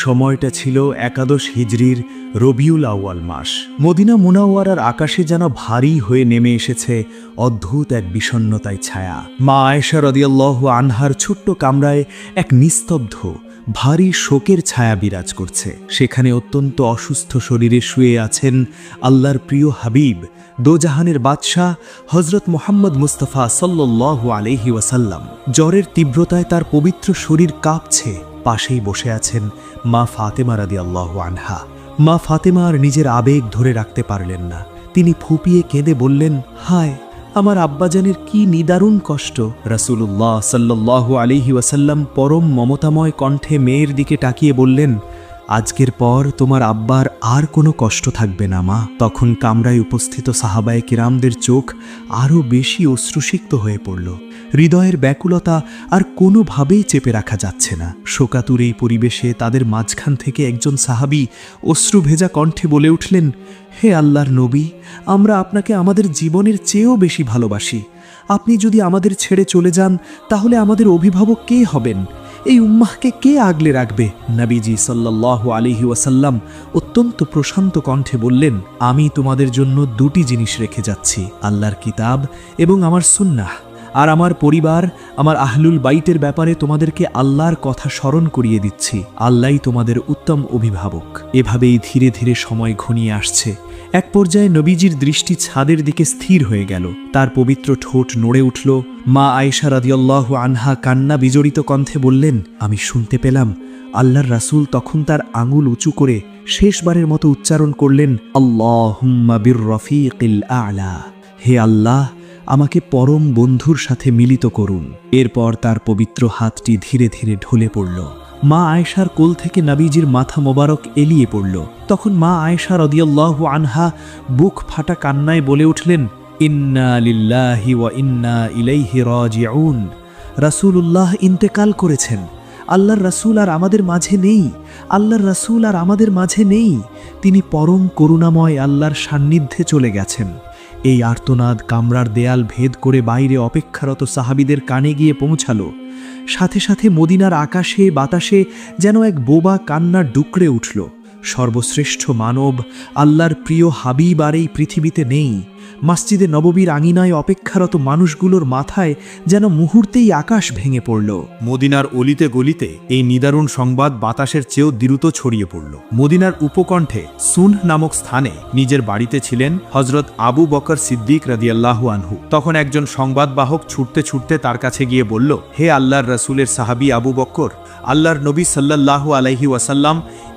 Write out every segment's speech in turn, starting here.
সময়টা ছিল একাদশ হিজরির রবিউল আউয়াল মাস। মদিনা মুনাওয়ারার আকাশে যেন ভারী হয়ে নেমে এসেছে অদ্ভুত এক বিষণ্ণতায় ছায়া। মা আয়েশা রাদিয়াল্লাহু আনহার ছোট্ট কামরায় এক নিস্তব্ধ ভারী শোকের ছায়া বিরাজ করছে। সেখানে অত্যন্ত অসুস্থ শরীরে শুয়ে আছেন আল্লাহর প্রিয় হাবিব, দোজাহানের বাদশাহ হজরত মুহাম্মদ মুস্তাফা সাল্লাল্লাহু আলাইহি ওয়াসাল্লাম। জ্বরের তীব্রতায় তার পবিত্র শরীর কাঁপছে। পাশেই বসে আছেন মা ফাতেমা রাদিয়াল্লাহু আনহা। মা ফাতেমা আর নিজের আবেগ ধরে রাখতে পারলেন না। তিনি ফুঁপিয়ে কেঁদে বললেন, হায়, আমার আব্বাজানের কি নিদারুণ কষ্ট। রাসূলুল্লাহ সাল্লাল্লাহু আলাইহি ওয়াসাল্লাম পরম মমতাময় কণ্ঠে মেয়ের দিকে তাকিয়ে বললেন, আজকের পর তোমার আব্বার আর কোনো কষ্ট থাকবে না মা। তখন কামরায় উপস্থিত সাহাবায়ে কিরামদের চোখ আরও বেশি অশ্রুসিক্ত হয়ে পড়ল। হৃদয়ের ব্যাকুলতা আর কোনোভাবেই চেপে রাখা যাচ্ছে না। শোকাতুর এই পরিবেশে তাদের মাঝখান থেকে একজন সাহাবী অশ্রুভেজা কণ্ঠে বলে উঠলেন, হে আল্লাহর নবী, আমরা আপনাকে আমাদের জীবনের চেয়েও বেশি ভালোবাসি। আপনি যদি আমাদের ছেড়ে চলে যান তাহলে আমাদের অভিভাবক কে হবেন? এই উম্মাহকে কে আগলে রাখবে? নবীজি সাল্লাল্লাহু আলাইহি ওয়াসাল্লাম অত্যন্ত প্রশান্ত কণ্ঠে বললেন, আমি তোমাদের জন্য দুটি জিনিস রেখে যাচ্ছি, আল্লাহর কিতাব এবং আমার সুন্নাহ। আর আমার পরিবার, আমার আহলুল বাইতের ব্যাপারে তোমাদেরকে আল্লাহর কথা স্মরণ করিয়ে দিচ্ছি। আল্লাহই তোমাদের উত্তম অভিভাবক। এভাবেই ধীরে ধীরে সময় ঘনিয়ে আসছে। এক পর্যায়ে নবীজির দৃষ্টি ছাদের দিকে স্থির হয়ে গেল। তার পবিত্র ঠোঁট নড়ে উঠল। মা আয়েশা রাদিয়াল্লাহু আনহা কান্না বিজড়িত কণ্ঠে বললেন, আমি শুনতে পেলাম আল্লাহর রাসূল তখন তার আঙুল উঁচু করে শেষবারের মতো উচ্চারণ করলেন, আল্লাহুম্মা বির রফিকিল আ'লা। হে আল্লাহ, আমাকে পরম বন্ধুর সাথে মিলিত করুন। এরপর তার পবিত্র হাতটি ধীরে ধীরে ঢলে পড়ল। মা আয়েশার কোল থেকে নবীজির মাথা মোবারক এলিয়ে পড়ল। তখন মা আয়েশা রাদিয়াল্লাহু আনহা বুক ফাটা কান্নায় বলে উঠলেন, ইন্না লিল্লাহি ওয়া ইন্না ইলাইহি রাজিউন। রাসূলুল্লাহ ইন্তেকাল করেছেন। আল্লাহর রাসূল আর আমাদের মাঝে নেই। আল্লাহর রাসূল আর আমাদের মাঝে নেই। তিনি পরম করুণাময় আল্লাহর সান্নিধ্যে চলে গেছেন। এই আর্তনাদ কামরার দেয়াল ভেদ করে বাইরে অপেক্ষারত সাহাবীদের কানে গিয়ে পৌঁছালো। সাথে সাথে মদিনার আকাশে বাতাসে যেন এক বোবা কান্নার ডুকরে উঠল। সর্বশ্রেষ্ঠ মানব আল্লাহর প্রিয় হাবিব আর এই পৃথিবীতে নেই। মসজিদে নববীর আঙিনায় অপেক্ষারত মানুষগুলোর মাথায় যেন মুহূর্তেই আকাশ ভেঙে পড়ল। মদিনার অলিতে গলিতে এই নিদারুণ সংবাদ বাতাসের চেয়েও দ্রুত ছড়িয়ে পড়ল। মদিনার উপকণ্ঠে সুনহ নামক স্থানে নিজের বাড়িতে ছিলেন হজরত আবু বকর সিদ্দিক রাদিয়াল্লাহু আনহু। তখন একজন সংবাদবাহক ছুটতে ছুটতে তার কাছে গিয়ে বলল, হে আল্লাহর রাসূলের সাহাবী আবু বকর, আল্লাহর নবী সাল্লাল্লাহু আলাইহি ওয়াসাল্লাম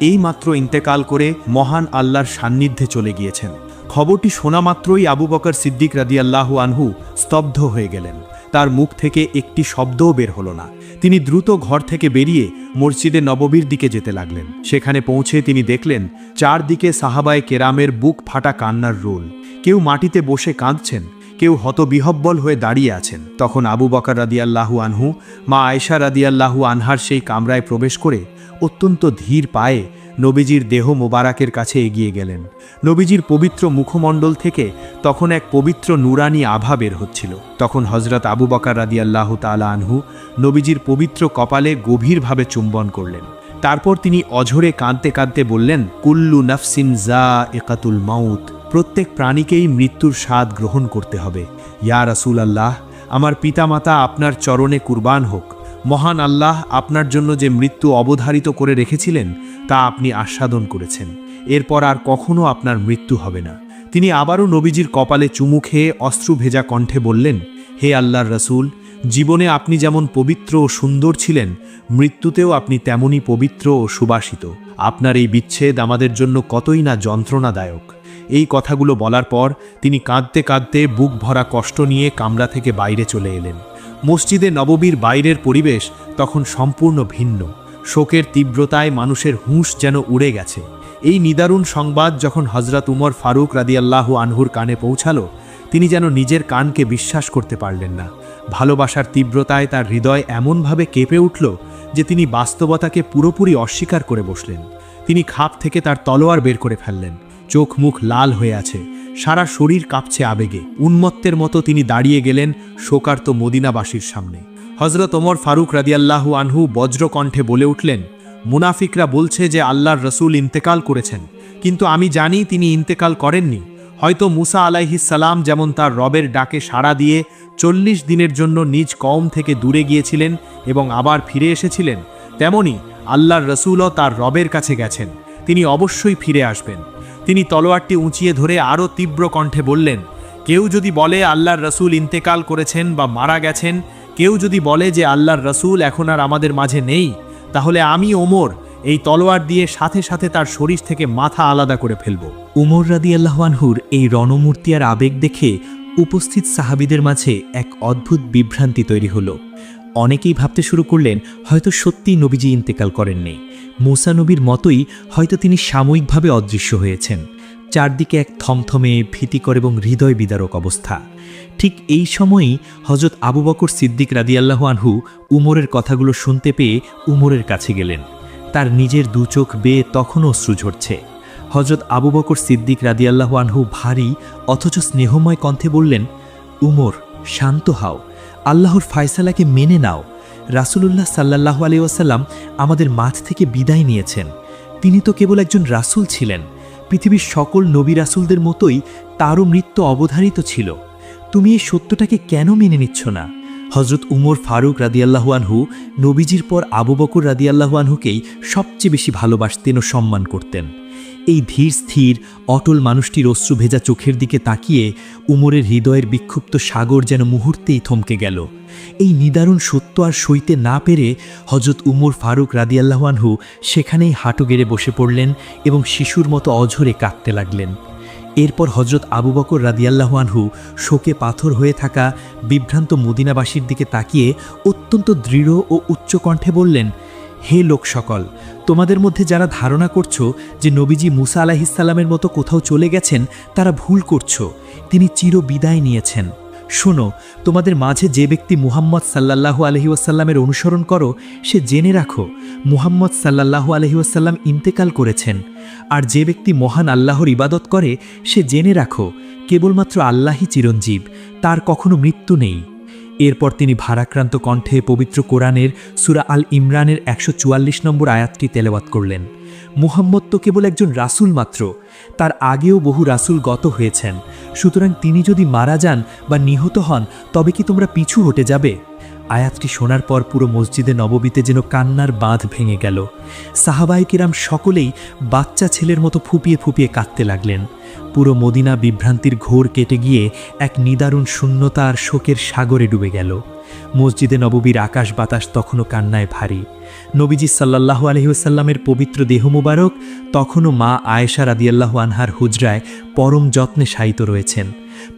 এইমাত্র ইন্তেকাল করে মহান আল্লাহর সান্নিধ্যে চলে গিয়েছেন। খবরটি শোনা মাত্রই আবু বকর সিদ্দিক রাদিয়াল্লাহু আনহু স্তব্ধ হয়ে গেলেন। তার মুখ থেকে একটি শব্দও বের হলো না। তিনি দ্রুত ঘর থেকে বেরিয়ে মসজিদে নববীর দিকে যেতে লাগলেন। সেখানে পৌঁছে তিনি দেখলেন চারদিকে সাহাবায়ে কেরামের বুক ফাটা কান্নার রোল। কেউ মাটিতে বসে কাঁদছেন, কেউ হতবিহব্বল হয়ে দাঁড়িয়ে আছেন। তখন আবু বকর রাদিয়াল্লাহু আনহু মা আয়েশা রাদিয়াল্লাহু আনহার সেই কামরায় প্রবেশ করে অত্যন্ত ধীর পায়ে নবীজির দেহ মোবারকের কাছে এগিয়ে গেলেন। নবীজির পবিত্র মুখমণ্ডল থেকে তখন এক পবিত্র নুরানি আভা বের হচ্ছিল। তখন হজরত আবু বকর রাদিয়াল্লাহু তাআলা আনহু নবীজির পবিত্র কপালে গভীরভাবে চুম্বন করলেন। তারপর তিনি অঝরে কাঁদতে কাঁদতে বললেন, কুল্লু নাফসিন যায়িকাতুল মাউত। প্রত্যেক প্রাণীকেই মৃত্যুর স্বাদ গ্রহণ করতে হবে। ইয়া রাসূলুল্লাহ, আমার পিতামাতা আপনার চরণে কুরবান হোক। মহান আল্লাহ আপনার জন্য যে মৃত্যু অবধারিত করে রেখেছিলেন তা আপনি আস্বাদন করেছেন। এরপর আর কখনো আপনার মৃত্যু হবে না। তিনি আবারও নবীজির কপালে চুমু খেয়ে অশ্রু ভেজা কণ্ঠে বললেন, হে আল্লাহর রাসূল, জীবনে আপনি যেমন পবিত্র ও সুন্দর ছিলেন, মৃত্যুতেও আপনি তেমনই পবিত্র ও সুবাসিত। আপনার এই বিচ্ছেদ আমাদের জন্য কতই না যন্ত্রণাদায়ক। এই কথাগুলো বলার পর তিনি কাঁদতে কাঁদতে বুক ভরা কষ্ট নিয়ে কামরা থেকে বাইরে চলে এলেন। মসজিদে নববীর বাইরের পরিবেশ তখন সম্পূর্ণ ভিন্ন। শোকের তীব্রতায় মানুষের হুঁশ যেন উড়ে গেছে। এই নিদারুণ সংবাদ যখন হজরত উমর ফারুক রাদিয়াল্লাহু আনহুর কানে পৌঁছালো, তিনি যেন নিজের কানকে বিশ্বাস করতে পারলেন না। ভালোবাসার তীব্রতায় তার হৃদয় এমনভাবে কেঁপে উঠল যে তিনি বাস্তবতাকে পুরোপুরি অস্বীকার করে বসলেন। তিনি খাপ থেকে তার তলোয়ার বের করে ফেললেন। চোখ মুখ লাল হয়ে আছে, সারা শরীর কাঁপছে আবেগে। উন্মত্তের মতো তিনি দাঁড়িয়ে গেলেন শোকার্ত মদিনাবাসীর সামনে। হজরত ওমর ফারুক রাদিয়াল্লাহু আনহু বজ্রকণ্ঠে বলে উঠলেন, মুনাফিকরা বলছে যে আল্লাহর রসুল ইন্তেকাল করেছেন, কিন্তু আমি জানি তিনি ইন্তেকাল করেননি। হয়তো মুসা আলাইহিসসালাম যেমন তার রবের ডাকে সাড়া দিয়ে 40 দিনের জন্য নিজ কওম থেকে দূরে গিয়েছিলেন এবং আবার ফিরে এসেছিলেন, তেমনি আল্লাহর রসুলও তার রবের কাছে গেছেন, তিনি অবশ্যই ফিরে আসবেন। তিনি তলোয়ারটি উঁচিয়ে ধরে আরও তীব্র কণ্ঠে বললেন, কেউ যদি বলে আল্লাহর রসুল ইন্তেকাল করেছেন বা মারা গেছেন, কেউ যদি বলে যে আল্লাহর রসুল এখন আর আমাদের মাঝে নেই, তাহলে আমি ওমর এই তলোয়ার দিয়ে সাথে সাথে তার শরীর থেকে মাথা আলাদা করে ফেলব। উমর রাদিয়াল্লাহু আনহুর এই রণমূর্তি আর আবেগ দেখে উপস্থিত সাহাবীদের মাঝে এক অদ্ভুত বিভ্রান্তি তৈরি হলো। অনেকেই ভাবতে শুরু করলেন হয়তো সত্যিই নবীজি ইন্তেকাল করেননি, মুসা নবীর মতোই হয়তো তিনি সাময়িকভাবে অদৃশ্য হয়েছেন। চারদিকে এক থমথমে, ভীতিকর এবং হৃদয় বিদারক অবস্থা। ঠিক এই সময়ই হযরত আবু বকর সিদ্দিক রাদিয়াল্লাহু আনহু উমরের কথাগুলো শুনতে পেয়ে উমরের কাছে গেলেন। তার নিজের দু চোখ বেয়ে তখনও অশ্রু ঝরছে। হযরত আবু বকর সিদ্দিক রাদিয়াল্লাহু আনহু ভারী অথচ স্নেহময় কণ্ঠে বললেন, উমর, শান্ত হও, আল্লাহর ফায়সালাকে মেনে নাও। রাসূলুল্লাহ সাল্লাল্লাহু আলাইহি ওয়াসাল্লাম আমাদের মাঝ থেকে বিদায় নিয়েছেন। তিনি তো কেবল একজন রাসূল ছিলেন, পৃথিবীর সকল নবী রাসূলদের মতোই তারও মৃত্যু অবধারিত ছিল। তুমি এই সত্যটাকে কেন মেনে নিচ্ছ না? হযরত উমর ফারুক রাদিয়াল্লাহু আনহু নবীজির পর আবু বকর রাদিয়াল্লাহু আনহুকেই সবচেয়ে বেশি ভালোবাসতেন ও সম্মান করতেন। এই ধীর স্থির অটল মানুষটির অশ্রু ভেজা চোখের দিকে তাকিয়ে উমরের হৃদয়ের বিক্ষুব্ধ সাগর যেন মুহূর্তেই থমকে গেল। এই নিদারুণ সত্য আর সইতে না পেরে হযরত উমর ফারুক রাদিয়াল্লাহু আনহু সেখানেই হাঁটু গেড়ে বসে পড়লেন এবং শিশুর মতো অঝরে কাঁদতে লাগলেন। এরপর হযরত আবু বকর রাদিয়াল্লাহু আনহু শোকে পাথর হয়ে থাকা বিভ্রান্ত মদিনাবাসীর দিকে তাকিয়ে অত্যন্ত দৃঢ় ও উচ্চ কণ্ঠে বললেন, হে লোক সকল, তোমাদের মধ্যে যারা ধারণা করছো যে নবীজি মুসা আলাইহিসসালামের মতো কোথাও চলে গেছেন, তারা ভুল করছো। তিনি চির বিদায় নিয়েছেন। শোনো, তোমাদের মাঝে যে ব্যক্তি মুহাম্মদ সাল্লাল্লাহু আলাইহি ওয়াসাল্লামের অনুসরণ করো, সে জেনে রাখো মুহাম্মদ সাল্লাল্লাহু আলাইহি ওয়াসাল্লাম ইন্তেকাল করেছেন। আর যে ব্যক্তি মহান আল্লাহর ইবাদত করে, সে জেনে রাখো কেবলমাত্র আল্লাহই চিরঞ্জীব, তার কখনো মৃত্যু নেই। এরপর তিনি ভারাক্রান্ত কণ্ঠে পবিত্র কোরআনের সূরা আল ইমরানের 144 নম্বর আয়াতটি তেলাওয়াত করলেন। মুহাম্মদ তো কেবল একজন রাসূল মাত্র, তার আগেও বহু রাসূল গত হয়েছেন। সুতরাং তিনি যদি মারা যান বা নিহত হন, তবে কি তোমরা পিছু হটে যাবে? আয়াতটি শোনার পর পুরো মসজিদে নববীতে যেন কান্নার বাঁধ ভেঙে গেল। সাহাবায়ে কিরাম সকলেই বাচ্চা ছেলের মতো ফুপিয়ে ফুপিয়ে কাঁদতে লাগলেন। পুরো মদিনা বিভ্রান্তির ঘোর কেটে গিয়ে এক নিদারুণ শূন্যতা আর শোকের সাগরে ডুবে গেল। মসজিদে নববীর আকাশ বাতাস তখনও কান্নায় ভারী। নবীজি সাল্লাল্লাহু আলাইহি ওয়াসাল্লামের পবিত্র দেহ মোবারক তখনও মা আয়েশা রাদিয়াল্লাহু আনহার হুজরায় পরম যত্নে শায়িত রয়েছেন।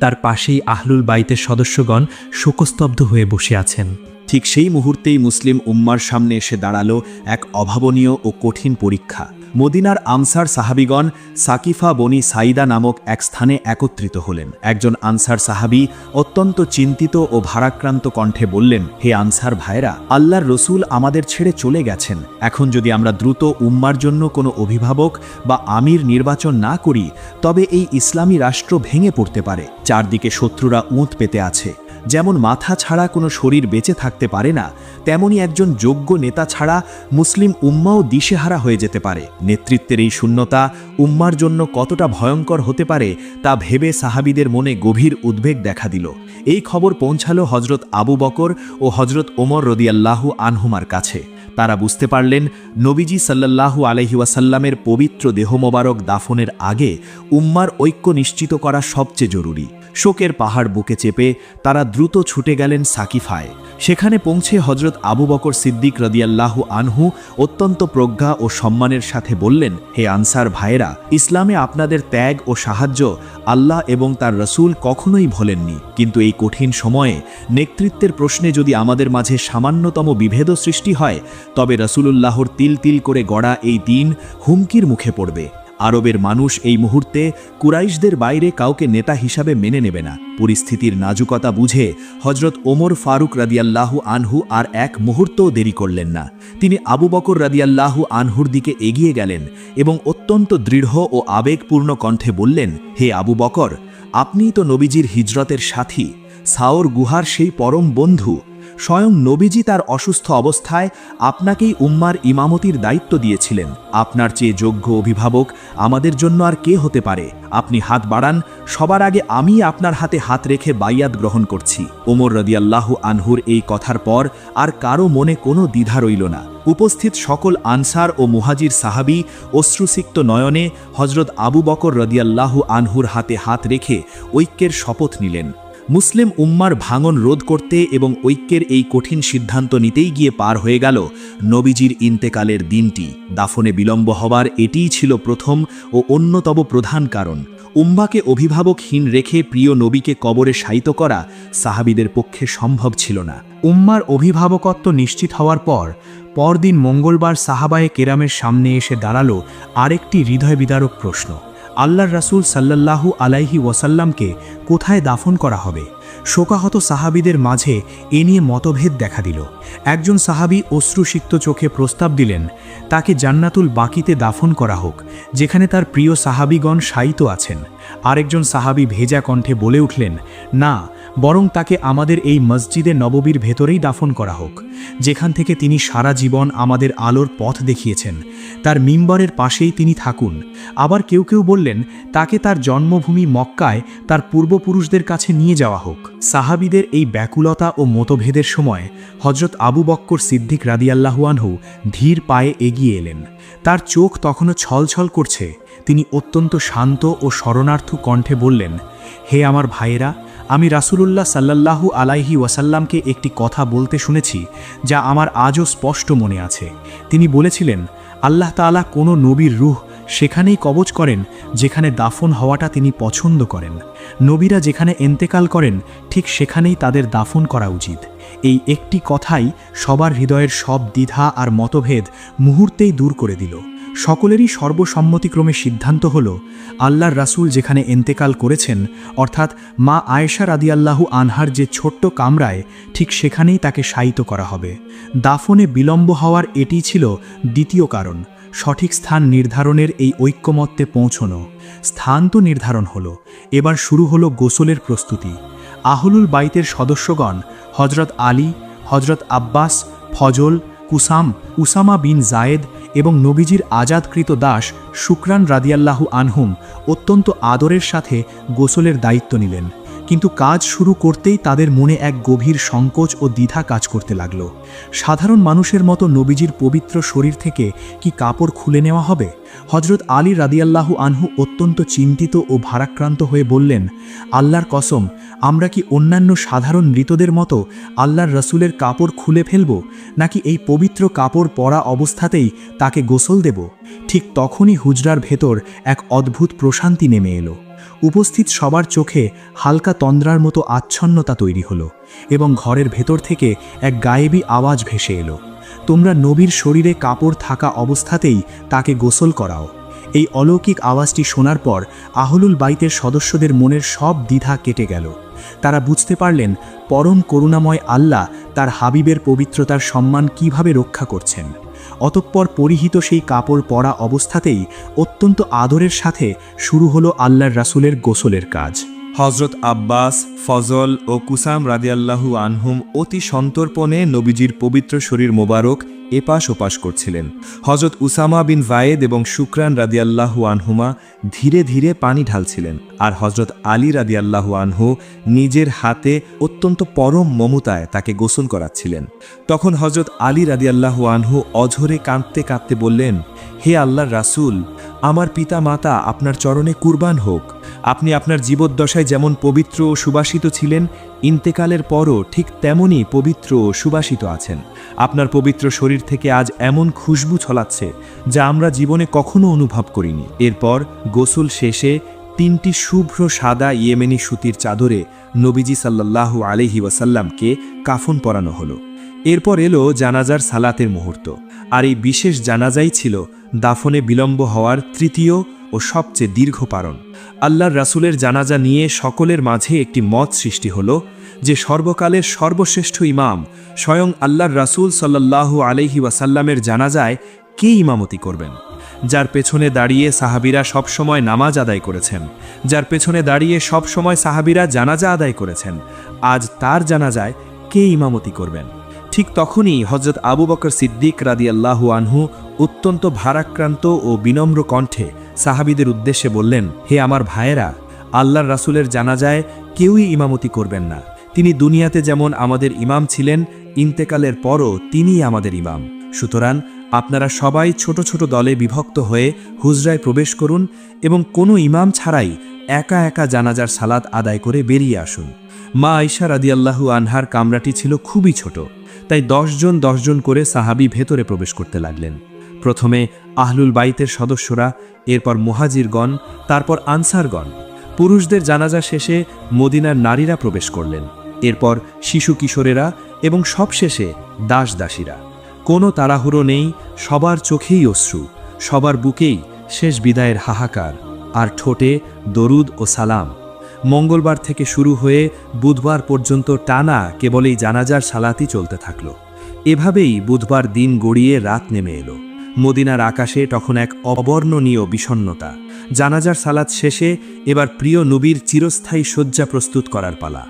তার পাশেই আহলুল বাইতের সদস্যগণ শোকস্তব্ধ হয়ে বসে আছেন। ঠিক সেই মুহূর্তেই মুসলিম উম্মার সামনে এসে দাঁড়ালো এক অভাবনীয় ও কঠিন পরীক্ষা। মদিনার আনসার সাহাবিগণ সাকিফা বনি সাইদা নামক এক স্থানে একত্রিত হলেন। একজন আনসার সাহাবী অত্যন্ত চিন্তিত ও ভারাক্রান্ত কণ্ঠে বললেন, হে আনসার ভাইরা, আল্লাহর রসুল আমাদের ছেড়ে চলে গেছেন। এখন যদি আমরা দ্রুত উম্মার জন্য কোনো অভিভাবক বা আমির নির্বাচন না করি, তবে এই ইসলামী রাষ্ট্র ভেঙে পড়তে পারে। চারদিকে শত্রুরা উঁত পেতে আছে। যেমন মাথা ছাড়া কোনো শরীর বেঁচে থাকতে পারে না, তেমনি একজন যোগ্য নেতা ছাড়া মুসলিম উম্মাও দিশেহারা হয়ে যেতে পারে। নেতৃত্বের এই শূন্যতা উম্মার জন্য কতটা ভয়ঙ্কর হতে পারে তা ভেবে সাহাবীদের মনে গভীর উদ্বেগ দেখা দিল। এই খবর পৌঁছালো হযরত আবু বকর ও হযরত ওমর রাদিয়াল্লাহু আনহুমার কাছে। তারা বুঝতে পারলেন নবীজি সাল্লাল্লাহু আলাইহি ওয়াসাল্লামের পবিত্র দেহ মোবারক দাফনের আগে উম্মার ঐক্য নিশ্চিত করা সবচেয়ে জরুরি। শোকের পাহাড় বুকে চেপে তারা দ্রুত ছুটে গেলেন সাকিফায়। সেখানে পৌঁছে হযরত আবু বকর সিদ্দিক রাদিয়াল্লাহু আনহু অত্যন্ত প্রজ্ঞা ও সম্মানের সাথে বললেন, হে আনসার ভাইরা, ইসলামে আপনাদের ত্যাগ ও সাহায্য আল্লাহ এবং তার রসূল কখনোই ভোলেননি। কিন্তু এই কঠিন সময়ে নেতৃত্বের প্রশ্নে যদি আমাদের মাঝে সামান্যতম বিভেদ সৃষ্টি হয়, তবে রসূলুল্লাহর তিল তিল করে গড়া এই দিন হুমকির মুখে পড়বে। আরবের মানুষ এই মুহূর্তে কুরাইশদের বাইরে কাউকে নেতা হিসাবে মেনে নেবে না। পরিস্থিতির নাজুকতা বুঝে হযরত ওমর ফারুক রাদিয়াল্লাহু আনহু আর এক মুহূর্তও দেরি করলেন না। তিনি আবু বকর রাদিয়াল্লাহু আনহুর দিকে এগিয়ে গেলেন এবং অত্যন্ত দৃঢ় ও আবেগপূর্ণ কণ্ঠে বললেন, হে আবু বকর, আপনিই তো নবীজির হিজরতের সাথী, সাওর গুহার সেই পরম বন্ধু। স্বয়ং নবীজি তার অসুস্থ অবস্থায় আপনাকেই উম্মার ইমামতির দায়িত্ব দিয়েছিলেন। আপনার চেয়ে যোগ্য অভিভাবক আমাদের জন্য আর কে হতে পারে? আপনি হাত বাড়ান, সবার আগে আমি আপনার হাতে হাত রেখে বাইয়াত গ্রহণ করছি। ওমর রাদিয়াল্লাহু আনহুর এই কথার পর আর কারো মনে কোনো দ্বিধা রইল না। উপস্থিত সকল আনসার ও মুহাজির সাহাবী অশ্রুসিক্ত নয়নে হজরত আবু বকর রাদিয়াল্লাহু আনহুর হাতে হাত রেখে ঐক্যের শপথ নিলেন। মুসলিম উম্মার ভাঙন রোধ করতে এবং ঐক্যের এই কঠিন সিদ্ধান্ত নিতেই গিয়ে পার হয়ে গেল নবীজির ইন্তেকালের দিনটি। দাফনে বিলম্ব হবার এটিই ছিল প্রথম ও অন্যতম প্রধান কারণ। উম্মাকে অভিভাবকহীন রেখে প্রিয় নবীকে কবরে শায়িত করা সাহাবীদের পক্ষে সম্ভব ছিল না। উম্মার অভিভাবকত্ব নিশ্চিত হওয়ার পরদিন মঙ্গলবার সাহাবায়ে কেরামের সামনে এসে দাঁড়ালো আরেকটি হৃদয় বিদারক প্রশ্ন। আল্লাহর রাসূল সাল্লাল্লাহু আলাইহি ওয়াসাল্লামকে কোথায় দাফন করা হবে? শোকাহত সাহাবীদের মাঝে এ নিয়ে মতভেদ দেখা দিল। একজন সাহাবী অশ্রুসিক্ত চোখে প্রস্তাব দিলেন, তাকে জান্নাতুল বাকিতে দাফন করা হোক, যেখানে তার প্রিয় সাহাবীগণ শায়িত আছেন। আরেকজন সাহাবী ভেজা কণ্ঠে বলে উঠলেন, না, বরং তাকে আমাদের এই মসজিদে নববীর ভেতরেই দাফন করা হোক, যেখান থেকে তিনি সারা জীবন আমাদের আলোর পথ দেখিয়েছেন। তার মিম্বরের পাশেই তিনি থাকুন। আবার কেউ কেউ বললেন, তাকে তার জন্মভূমি মক্কায় তার পূর্বপুরুষদের কাছে নিয়ে যাওয়া হোক। সাহাবীদের এই ব্যাকুলতা ও মতভেদের সময় হজরত আবু বক্কর সিদ্দিক রাদিয়াল্লাহু আনহু ধীর পায়ে এগিয়ে এলেন। তার চোখ তখনও ছলছল করছে। তিনি অত্যন্ত শান্ত ও শরণার্থ কণ্ঠে বললেন, হে আমার ভাইয়েরা, আমি রাসূলুল্লাহ সাল্লাল্লাহু আলাইহি ওয়াসাল্লামকে একটি কথা বলতে শুনেছি যা আমার আজও স্পষ্ট মনে আছে। তিনি বলেছিলেন, আল্লাহ তাআলা কোনো নবীর রূহ সেখানেই কবজ করেন যেখানে দাফন হওয়াটা তিনি পছন্দ করেন। নবীরা যেখানে ইন্তেকাল করেন ঠিক সেখানেই তাদের দাফন করা উচিত। এই একটি কথাই সবার হৃদয়ের সব দ্বিধা আর মতভেদ মুহূর্তেই দূর করে দিল। সকলেরই সর্বসম্মতিক্রমে সিদ্ধান্ত হল, আল্লাহর রাসূল যেখানে ইন্তেকাল করেছেন, অর্থাৎ মা আয়েশা রাদিয়াল্লাহু আনহার যে ছোট্ট কামরায়, ঠিক সেখানেই তাকে শায়িত করা হবে। দাফনে বিলম্ব হওয়ার এটি ছিল দ্বিতীয় কারণ। সঠিক স্থান নির্ধারণের এই ঐক্যমত্যে পৌঁছনো। স্থান তো নির্ধারণ হলো, এবার শুরু হলো গোসলের প্রস্তুতি। আহলুল বাইতের সদস্যগণ হজরত আলী, হজরত আব্বাস, ফজল, উসামা বিন জায়েদ এবং নবীজির আজাদকৃত দাস শুকরান রাদিয়াল্লাহু আনহুম অত্যন্ত আদরের সাথে গোসলের দায়িত্ব নিলেন। কিন্তু কাজ শুরু করতেই তাদের মনে এক গভীর সংকোচ ও দ্বিধা কাজ করতে লাগল। সাধারণ মানুষের মতো নবীজির পবিত্র শরীর থেকে কি কাপড় খুলে নেওয়া হবে? হজরত আলী রাদিয়াল্লাহু আনহু অত্যন্ত চিন্তিত ও ভারাক্রান্ত হয়ে বললেন, আল্লাহর কসম, আমরা কি অন্যান্য সাধারণ মৃতদের মতো আল্লাহর রসুলের কাপড় খুলে ফেলব, নাকি এই পবিত্র কাপড় পরা অবস্থাতেই তাকে গোসল দেব? ঠিক তখনই হুজরার ভেতর এক অদ্ভুত প্রশান্তি নেমে এলো। উপস্থিত সবার চোখে হালকা তন্দ্রার মতো আচ্ছন্নতা তৈরি হলো এবং ঘরের ভেতর থেকে এক গায়েবী আওয়াজ ভেসে এলো, তোমরা নবীর শরীরে কাপড় থাকা অবস্থাতেই তাকে গোসল করাও। এই অলৌকিক আওয়াজটি শোনার পর আহলুল বাইতের সদস্যদের মনের সব দ্বিধা কেটে গেল। তারা বুঝতে পারলেন পরম করুণাময় আল্লাহ তার হাবিবের পবিত্রতার সম্মান কিভাবে রক্ষা করছেন। অতঃপর পরিহিত সেই কাপড় পরা অবস্থাতেই অত্যন্ত আদরের সাথে শুরু হলো আল্লাহর রাসূলের গোসলের কাজ। হজরত আব্বাস, ফজল ও কুসাম রাদিয়াল্লাহু আনহুম অতি সন্তর্পণে নবীজির পবিত্র শরীর মোবারক এপাশ ওপাশ করছিলেন। হজরত উসামা বিন জায়েদ এবং শুকরান রাদিয়াল্লাহু আনহুমা ধীরে ধীরে পানি ঢালছিলেন, আর হজরত আলী রাদিয়াল্লাহু আনহু নিজের হাতে অত্যন্ত পরম মমতায় তাকে গোসল করাচ্ছিলেন। তখন হজরত আলী রাদিয়াল্লাহু আনহু অঝরে কাঁদতে কাঁদতে বললেন, হে আল্লাহর রাসূল, আমার পিতা মাতা আপনার চরণে কুরবান হোক। আপনি আপনার জীবদ্দশায় যেমন পবিত্র ও সুবাসিত ছিলেন, ইন্তেকালের পরও ঠিক তেমনই পবিত্র ও সুবাসিত আছেন। আপনার পবিত্র শরীর থেকে আজ এমন খুশবু ছড়াচ্ছে যা আমরা জীবনে কখনো অনুভব করিনি। এরপর গোসল শেষে 3টি শুভ্র সাদা ইয়েমেনি সুতির চাদরে নবীজি সাল্লাল্লাহু আলাইহি ওয়াসাল্লামকে কাফন পরানো হলো। এরপর এলো জানাজার সালাতের মুহূর্ত, আর এই বিশেষ জানাজাই ছিল দাফনে বিলম্ব হওয়ার তৃতীয় ও সবচেয়ে দীর্ঘ পারণ। আল্লাহর রাসূলের জানাজা নিয়ে সকলের মাঝে একটি মত সৃষ্টি হলো যে সর্বকালের সর্বশ্রেষ্ঠ ইমাম স্বয়ং আল্লাহর রাসূল সাল্লাল্লাহু আলাইহি ওয়াসাল্লামের জানাজায় কে ইমামতি করবেন? যার পেছনে দাঁড়িয়ে সাহাবীরা সবসময় নামাজ আদায় করেছেন, যার পেছনে দাঁড়িয়ে সবসময় সাহাবীরা জানাজা আদায় করেছেন, আজ তার জানাজায় কে ইমামতি করবেন? ঠিক তখনই হজরত আবু বকর সিদ্দিক রাদিয়াল্লাহু আনহু অত্যন্ত ভারাক্রান্ত ও বিনম্র কণ্ঠে সাহাবীদের উদ্দেশ্যে বললেন, হে আমার ভাইয়েরা, আল্লাহর রাসূলের জানাজায় কেউই ইমামতি করবেন না। তিনি দুনিয়াতে যেমন আমাদের ইমাম ছিলেন, ইন্তেকালের পরও তিনিই আমাদের ইমাম। সুতরাং আপনারা সবাই ছোট ছোট দলে বিভক্ত হয়ে হুজরায় প্রবেশ করুন এবং কোনো ইমাম ছাড়াই একা একা জানাজার সালাত আদায় করে বেরিয়ে আসুন। মা আয়েশা রাদিয়াল্লাহু আনহার কামরাটি ছিল খুবই ছোট, তাই 10 জন করে সাহাবী ভেতরে প্রবেশ করতে লাগলেন। প্রথমে আহলুল বাইতের সদস্যরা, এরপর মুহাজিরগণ, তারপর আনসারগণ। পুরুষদের জানাজা শেষে মদিনার নারীরা প্রবেশ করলেন, এরপর শিশু কিশোরেরা এবং সবশেষে দাসদাসীরা। কোনো তাড়াহুড়ো নেই, সবার চোখেই অশ্রু, সবার বুকেই শেষ বিদায়ের হাহাকার, আর ঠোঁটে দরুদ ও সালাম। মঙ্গলবার থেকে শুরু হয়ে বুধবার পর্যন্ত টানা কেবল এই জানাজার সালাতই চলতে থাকল। এভাবেই বুধবার দিন গড়িয়ে রাত নেমে এলো। মদিনার আকাশে তখন এক অবর্ণনীয় বিষণ্ণতা। জানাজার সালাত শেষে এবার প্রিয় নবীর চিরস্থায়ী শয্যা প্রস্তুত করার পালা।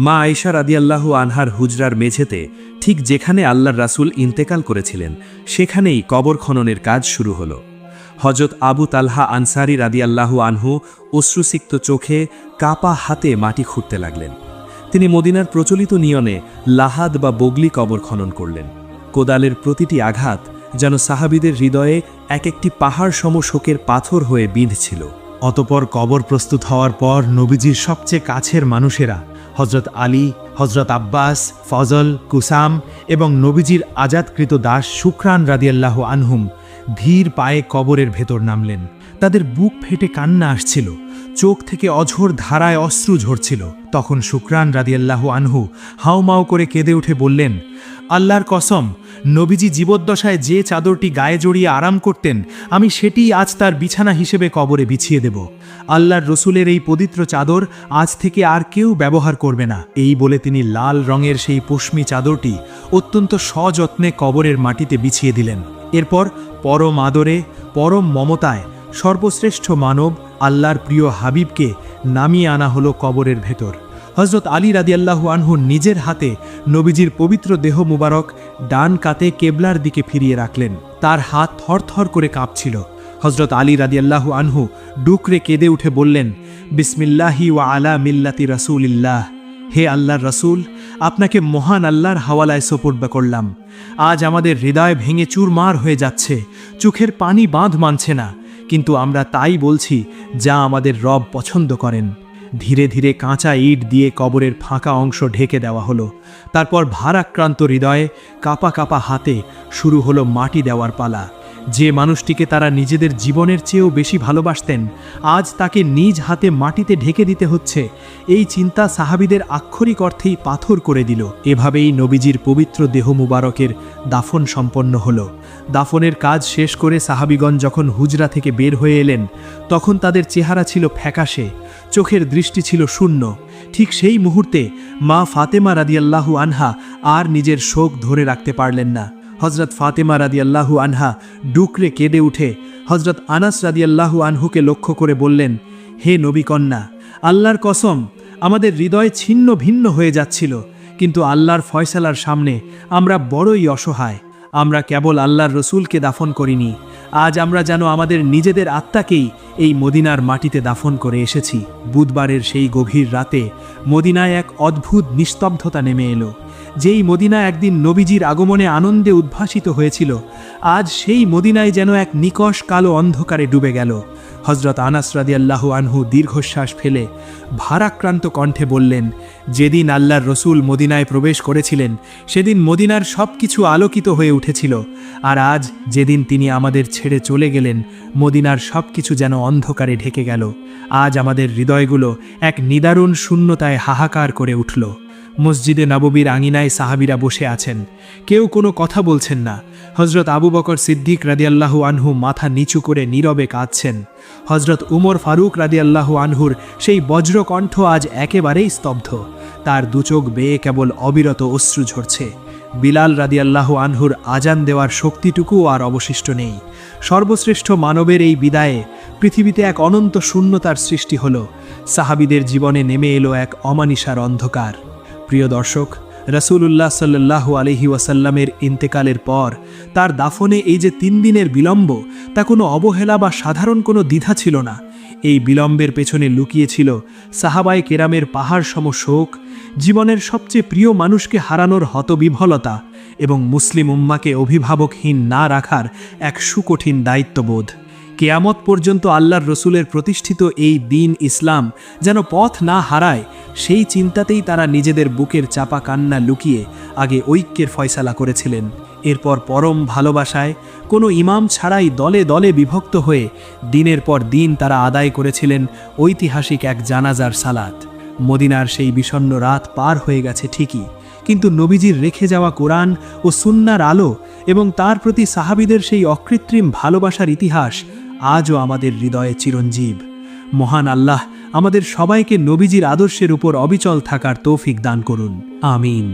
মা আয়েশা রাদিয়াল্লাহু আনহার হুজরার মেঝেতে, ঠিক যেখানে আল্লাহর রাসূল ইন্তেকাল করেছিলেন, সেখানেই কবর খননের কাজ শুরু হলো। হযরত আবু তালহা আনসারী রাদিয়াল্লাহু আনহু অশ্রুসিক্ত চোখে কাপা হাতে মাটি খুঁড়তে লাগলেন। তিনি মদিনার প্রচলিত নিয়মে লাহাদ বা বগলি কবর খনন করলেন। কোদালের প্রতিটি আঘাত যেন সাহাবীদের হৃদয়ে এক একটি পাহাড় সম শোকের পাথর হয়ে বিঁধছিল। অতপর কবর প্রস্তুত হওয়ার পর নবীজির সবচেয়ে কাছের মানুষেরা হজরত আলী, হজরত আব্বাস, ফজল, কুসাম এবং নবীজির আজাদকৃত দাস শুকরান রাদিয়াল্লাহু আনহুম ধীর পায়ে কবরের ভেতর নামলেন। তাদের বুক ফেটে কান্না আসছিল, চোখ থেকে অঝোর ধারায় অশ্রু ঝরছিল। তখন শুকরান রাদিয়াল্লাহু আনহু হাউমাউ করে কেঁদে উঠে বললেন, আল্লাহর কসম, নবীজি জীবদ্দশায় যে চাদরটি গায়ে জড়িয়ে আরাম করতেন, আমি সেটিই আজ তার বিছানা হিসেবে কবরে বিছিয়ে দেব। আল্লাহর রসুলের এই পবিত্র চাদর আজ থেকে আর কেউ ব্যবহার করবে না। এই বলে তিনি লাল রঙের সেই পশমি চাদরটি অত্যন্ত সযত্নে কবরের মাটিতে বিছিয়ে দিলেন। এরপর পরম আদরে, পরম মমতায় সর্বশ্রেষ্ঠ মানব আল্লাহর প্রিয় হাবিবকে নামিয়ে আনা হলো কবরের ভেতর। হজরত আলী রাদিয়াল্লাহু আনহু নিজের হাতে নবীজির পবিত্র দেহ মুবারক ডান কাতে কেবলার দিকে ফিরিয়ে রাখলেন। তার হাত থরথর করে কাঁপছিল। হজরত আলী রাদিয়াল্লাহু আনহু ডুকরে কেঁদে উঠে বললেন, বিসমিল্লাহি ওয়া আলা মিল্লাতি রাসূলিল্লাহ। হে আল্লাহর রাসূল, আপনাকে মহান আল্লাহর হাওয়ালায় সোপর্দ করলাম। আজ আমাদের হৃদয় ভেঙে চুরমার হয়ে যাচ্ছে, চোখের পানি বাঁধ মানছে না, কিন্তু আমরা তাই বলছি যা আমাদের রব পছন্দ করেন। ধীরে ধীরে কাঁচা ইট দিয়ে কবরের ফাঁকা অংশ ঢেকে দেওয়া হলো। তারপর ভারাক্রান্ত হৃদয়ে, কাপা কাপা হাতে শুরু হলো মাটি দেওয়ার পালা। যে মানুষটিকে তারা নিজেদের জীবনের চেয়েও বেশি ভালোবাসতেন, আজ তাকে নিজ হাতে মাটিতে ঢেকে দিতে হচ্ছে, এই চিন্তা সাহাবীদের আক্ষরিক অর্থেই পাথর করে দিল। এভাবেই নবীজির পবিত্র দেহ মুবারকের দাফন সম্পন্ন হলো। দাফনের কাজ শেষ করে সাহাবীগণ যখন হুজরা থেকে বের হয়ে এলেন, তখন তাদের চেহারা ছিল ফ্যাকাশে, চোখের দৃষ্টি ছিল শূন্য। ঠিক সেই মুহূর্তে মা ফাতেমা রাদিয়াল্লাহু আনহা আর নিজের শোক ধরে রাখতে পারলেন না। হজরত ফাতেমা রাদিয়াল্লাহু আনহা ডুকরে কেঁদে উঠে হজরত আনাস রাদিয়াল্লাহু আনহুকে লক্ষ্য করে বললেন, হে নবী কন্যা, আল্লাহর কসম, আমাদের হৃদয় ছিন্ন ভিন্ন হয়ে যাচ্ছিল, কিন্তু আল্লাহর ফয়সালার সামনে আমরা বড়ই অসহায়। আমরা কেবল আল্লাহর রসুলকে দাফন করিনি, আজ আমরা যেন আমাদের নিজেদের আত্মাকেই এই মদিনার মাটিতে দাফন করে এসেছি। বুধবারের সেই গভীর রাতে মদিনায় এক অদ্ভুত নিস্তব্ধতা নেমে এলো। যেই মদিনা একদিন নবীজির আগমনে আনন্দে উদ্ভাসিত হয়েছিল, আজ সেই মদিনায় যেন এক নিকষ কালো অন্ধকারে ডুবে গেল। হজরত আনাস রাদিয়াল্লাহু আনহু দীর্ঘশ্বাস ফেলে ভারাক্রান্ত কণ্ঠে বললেন, যেদিন আল্লাহর রসুল মদিনায় প্রবেশ করেছিলেন, সেদিন মদিনার সব কিছু আলোকিত হয়ে উঠেছিল, আর আজ যেদিন তিনি আমাদের ছেড়ে চলে গেলেন, মদিনার সব কিছু যেন অন্ধকারে ঢেকে গেল। আজ আমাদের হৃদয়গুলো এক নিদারুণ শূন্যতায় হাহাকার করে উঠল। মসজিদে নববীর আঙিনায় সাহাবীরা বসে আছেন, কেউ কোনো কথা বলছেন না। হজরত আবু বকর সিদ্দিক রাদিয়াল্লাহু আনহু মাথা নিচু করে নীরবে কাঁদছেন। হজরত উমর ফারুক রাদিয়াল্লাহু আনহুর সেই বজ্রকণ্ঠ আজ একেবারেই স্তব্ধ, তার দুচোখ বেয়ে কেবল অবিরত অশ্রু ঝরছে। বিলাল রাদিয়াল্লাহু আনহুর আজান দেওয়ার শক্তিটুকুও আর অবশিষ্ট নেই। সর্বশ্রেষ্ঠ মানবের এই বিদায়ে পৃথিবীতে এক অনন্ত শূন্যতার সৃষ্টি হল। সাহাবীদের জীবনে নেমে এলো এক অমানিসার অন্ধকার। প্রিয় দর্শক, রাসূলুল্লাহ সাল্লাল্লাহু আলাইহি ওয়াসাল্লামের ইন্তেকালের পর তার দাফনে এই যে 3 দিনের বিলম্ব, তা কোনো অবহেলা বা সাধারণ কোনো দ্বিধা ছিল না। এই বিলম্বের পেছনে লুকিয়ে ছিল সাহাবায়ে কেরামের পাহাড় সম শোক, জীবনের সবচেয়ে প্রিয় মানুষকে হারানোর হতবিহ্বলতা এবং মুসলিম উম্মাকে অভিভাবকহীন না রাখার এক সুকঠিন দায়িত্ববোধ। কেয়ামত পর্যন্ত আল্লাহর রসুলের প্রতিষ্ঠিত এই দ্বীন ইসলাম যেন পথ না হারায়, সেই চিন্তাতেই তারা নিজেদের বুকের চাপা কান্না লুকিয়ে আগে ঐক্যের ফয়সালা করেছিলেন। এরপর পরম ভালোবাসায় কোনো ইমাম ছাড়াই দলে দলে বিভক্ত হয়ে দিনের পর দিন তারা আদায় করেছিলেন ঐতিহাসিক এক জানাজার সালাত। মদিনার সেই বিষণ্ণ রাত পার হয়ে গেছে ঠিকই, কিন্তু নবীজির রেখে যাওয়া কোরআন ও সুন্নাহর আলো এবং তার প্রতি সাহাবীদের সেই অকৃত্রিম ভালোবাসার ইতিহাস আজও আমাদের হৃদয়ে চিরঞ্জীব। মহান আল্লাহ আমাদের সবাইকে নবীজির আদর্শের উপর অবিচল থাকার তৌফিক দান করুন। আমিন।